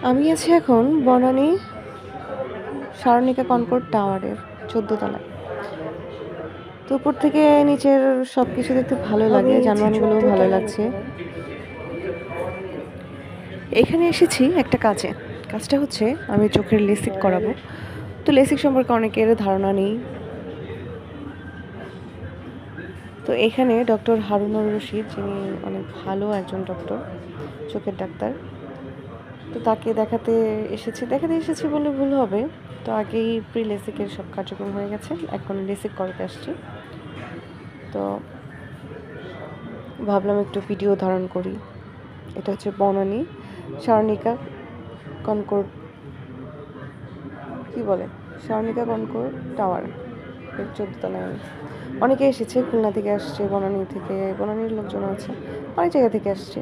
আমি আছি এখন বনানী সারণিকা কনকর্ড টাওয়ারের 14 তলায়। তো উপর থেকে নিচের সব কিছু দেখতে ভালো লাগে, যানবাহনগুলোও ভালো লাগছে। এখানে এসেছি একটা কাজটা হচ্ছে আমি চোখের লেসিক করাবো। তো লেসিক সম্পর্কে অনেকের ধারণা নেই। তো এখানে ডক্টর হারুনুর রশিদ, যিনি অনেক ভালো একজন ডক্টর, চোখের ডাক্তার। তো তাকে দেখাতে এসেছি বলে ভুল হবে। তো আগেই প্রি লেসিকের সব কার্যক্রম হয়ে গেছে, এখন লেসিক করাতে আসছি। তো ভাবলাম একটু ভিডিও ধারণ করি। এটা হচ্ছে বনানী সারণিকা কনকর্ড সারণিকা কনকর্ড টাওয়ার এর 14 তলায়। অনেকে এসেছে, খুলনা থেকে আসছে, বনানীর লোকজন আছে, অনেক জায়গা থেকে আসছে।